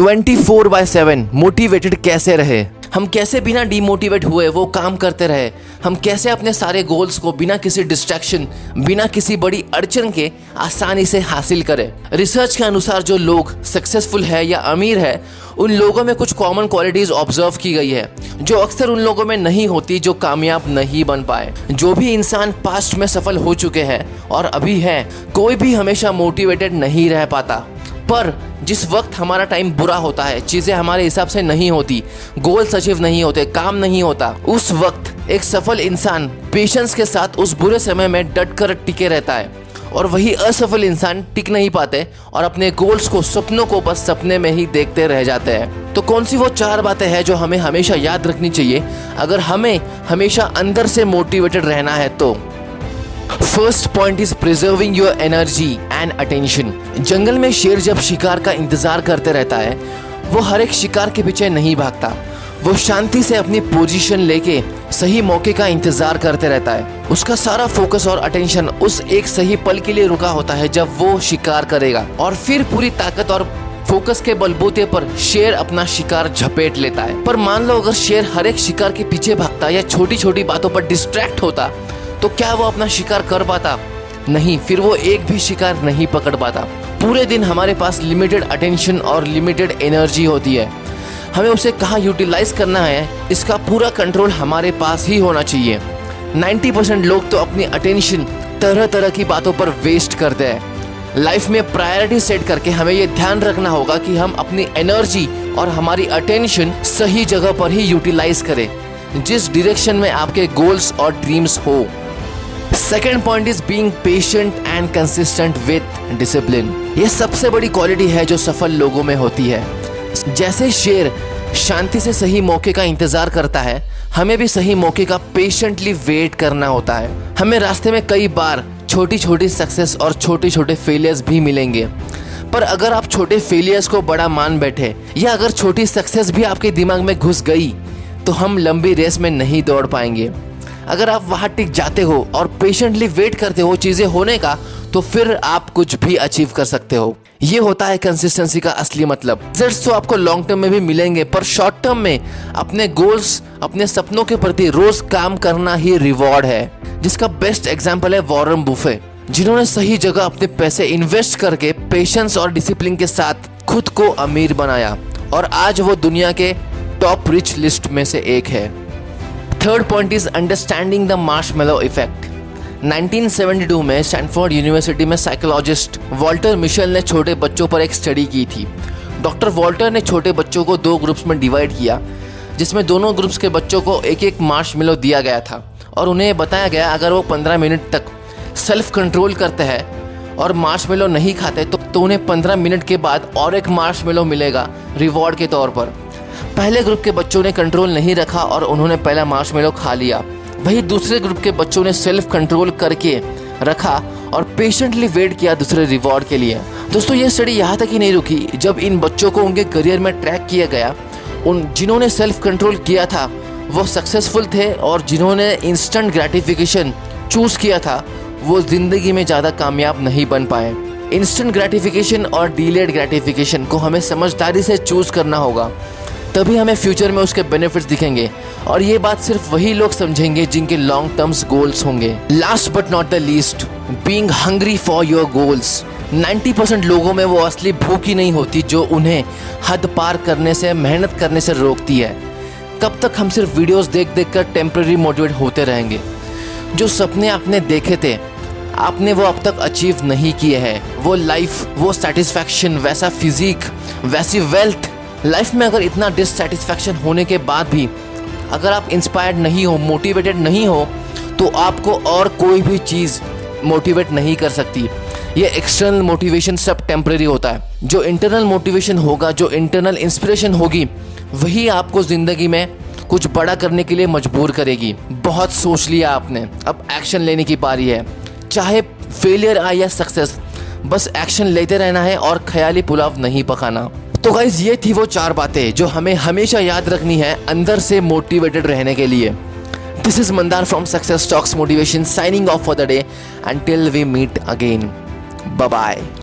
24/7 motivated कैसे रहे, हम कैसे बिना डीमोटिवेट हुए वो काम करते रहे, हम कैसे अपने सारे गोल्स को बिना किसी डिस्ट्रैक्शन, बिना किसी बड़ी अड़चन के आसानी से हासिल करें। रिसर्च के अनुसार जो लोग सक्सेसफुल है या अमीर है, उन लोगों में कुछ कॉमन क्वालिटीज ऑब्जर्व की गई है जो अक्सर उन लोगों में नहीं होती जो कामयाब नहीं बन पाए। जो भी इंसान पास्ट में सफल हो चुके हैं और अभी हैं, कोई भी हमेशा मोटिवेटेड नहीं रह पाता। पर जिस वक्त हमारा टाइम बुरा होता है, चीज़ें हमारे हिसाब से नहीं होती, गोल्स अचीव नहीं होते, काम नहीं होता, उस वक्त एक सफल इंसान पेशेंस के साथ उस बुरे समय में डट कर टिके रहता है और वही असफल इंसान टिक नहीं पाते और अपने गोल्स को, सपनों को बस सपने में ही देखते रह जाते हैं। तो कौन सी वो 4 बातें हैं जो हमें हमेशा याद रखनी चाहिए अगर हमें हमेशा अंदर से मोटिवेटेड रहना है? तो first point is preserving your energy and attention. जंगल में शेर जब शिकार का इंतजार करते रहता है, वो हर एक शिकार के पीछे नहीं भागता, वो शांति से अपनी पोजीशन लेके सही मौके का इंतजार करते रहता है। उसका सारा फोकस और अटेंशन उस एक सही पल के लिए रुका होता है जब वो शिकार करेगा, और फिर पूरी ताकत और फोकस के बलबूते पर शेर अपना शिकार झपेट लेता है। पर मान लो अगर शेर हर एक शिकार के पीछे भागता या छोटी छोटी बातों पर डिस्ट्रैक्ट होता, तो क्या वो अपना शिकार कर पाता? नहीं, फिर वो एक भी शिकार नहीं पकड़ पाता। पूरे दिन हमारे पास लिमिटेड अटेंशन और लिमिटेड एनर्जी होती है, हमें उसे कहाँ यूटिलाइज करना है इसका पूरा कंट्रोल हमारे पास ही होना चाहिए। 90% लोग तो अपनी अटेंशन तरह तरह की बातों पर वेस्ट करते हैं। लाइफ में प्रायोरिटी सेट करके हमें ये ध्यान रखना होगा कि हम अपनी एनर्जी और हमारी अटेंशन सही जगह पर ही यूटिलाइज करें, जिस डायरेक्शन में आपके गोल्स और ड्रीम्स हो। Second point is being patient and consistent with discipline. ये सबसे बड़ी क्वालिटी है जो सफल लोगों में होती है। जैसे शेर शांति से सही मौके का इंतजार करता है, हमें भी सही मौके का पेशेंटली वेट करना होता है। हमें रास्ते में कई बार छोटी छोटी सक्सेस और छोटे छोटे फेलियर्स भी मिलेंगे, पर अगर आप छोटे फेलियर्स को बड़ा मान बैठे या अगर छोटी सक्सेस भी आपके दिमाग में घुस गई, तो हम लंबी रेस में नहीं दौड़ पाएंगे। अगर आप वहाँ टिक जाते हो और पेशेंटली वेट करते हो चीज़ें होने का, तो फिर आप कुछ भी अचीव कर सकते हो। ये होता है कंसिस्टेंसी का असली मतलब। रिजल्ट्स तो आपको लॉन्ग टर्म में भी मिलेंगे, पर शॉर्ट टर्म में अपने गोल्स, अपने सपनों के प्रति रोज काम करना ही रिवॉर्ड है, जिसका बेस्ट एग्जाम्पल है वॉरेन बुफे, जिन्होंने सही जगह अपने पैसे इन्वेस्ट करके पेशेंस और डिसिप्लिन के साथ खुद को अमीर बनाया और आज वो दुनिया के टॉप रिच लिस्ट में से एक है। Third point is understanding the Marshmallow effect. 1972 में स्टैनफोर्ड यूनिवर्सिटी में साइकोलॉजिस्ट वॉल्टर मिशेल ने छोटे बच्चों पर एक स्टडी की थी। डॉक्टर वॉल्टर ने छोटे बच्चों को 2 ग्रुप्स में डिवाइड किया, जिसमें दोनों ग्रुप्स के बच्चों को एक एक मार्शमैलो दिया गया था और उन्हें बताया गया अगर वो 15 मिनट तक सेल्फ कंट्रोल करते हैं और मार्शमैलो नहीं खाते तो उन्हें 15 मिनट के बाद और एक मार्शमैलो मिलेगा रिवॉर्ड के तौर पर। पहले ग्रुप के बच्चों ने कंट्रोल नहीं रखा और उन्होंने पहला मार्शमैलो खा लिया। वही दूसरे ग्रुप के बच्चों ने सेल्फ कंट्रोल करके रखा और पेशेंटली वेट किया दूसरे रिवॉर्ड के लिए। दोस्तों, ये स्टडी यहाँ तक ही नहीं रुकी। जब इन बच्चों को उनके करियर में ट्रैक किया गया, जिन्होंने सेल्फ कंट्रोल किया था वो सक्सेसफुल थे और जिन्होंने इंस्टेंट ग्रेटिफिकेशन चूज़ किया था वो ज़िंदगी में ज़्यादा कामयाब नहीं बन पाए। इंस्टेंट ग्रेटिफिकेशन और डिलेड ग्रेटिफिकेशन को हमें समझदारी से चूज़ करना होगा, तभी हमें फ्यूचर में उसके बेनिफिट्स दिखेंगे और ये बात सिर्फ वही लोग समझेंगे जिनके लॉन्ग टर्म्स गोल्स होंगे। Last but not the least, being hungry for your goals. 90% लोगों में वो असली भूख ही नहीं होती जो उन्हें हद पार करने से, मेहनत करने से रोकती है। कब तक हम सिर्फ वीडियोस देख देख कर टेम्पररी मोटिवेट होते रहेंगे? जो सपने आपने देखे थे, आपने वो अब तक अचीव नहीं किए हैं। वो लाइफ, वो सेटिस्फैक्शन, वैसा फिजिक, वैसी वेल्थ, लाइफ में अगर इतना डिससेटिस्फैक्शन होने के बाद भी अगर आप इंस्पायर्ड नहीं हो, मोटिवेटेड नहीं हो, तो आपको और कोई भी चीज़ मोटिवेट नहीं कर सकती। ये एक्सटर्नल मोटिवेशन सब टेम्परेरी होता है। जो इंटरनल मोटिवेशन होगा, जो इंटरनल इंस्पिरेशन होगी, वही आपको ज़िंदगी में कुछ बड़ा करने के लिए मजबूर करेगी। बहुत सोच लिया आपने, अब एक्शन लेने की बारी है। चाहे फेलियर आए या सक्सेस, बस एक्शन लेते रहना है और ख्याली पुलाव नहीं पकाना। तो गाइज, ये थी वो 4 बातें जो हमें हमेशा याद रखनी है अंदर से मोटिवेटेड रहने के लिए। This is Mandar from success talks motivation, signing off for the day. Until we meet again, bye bye.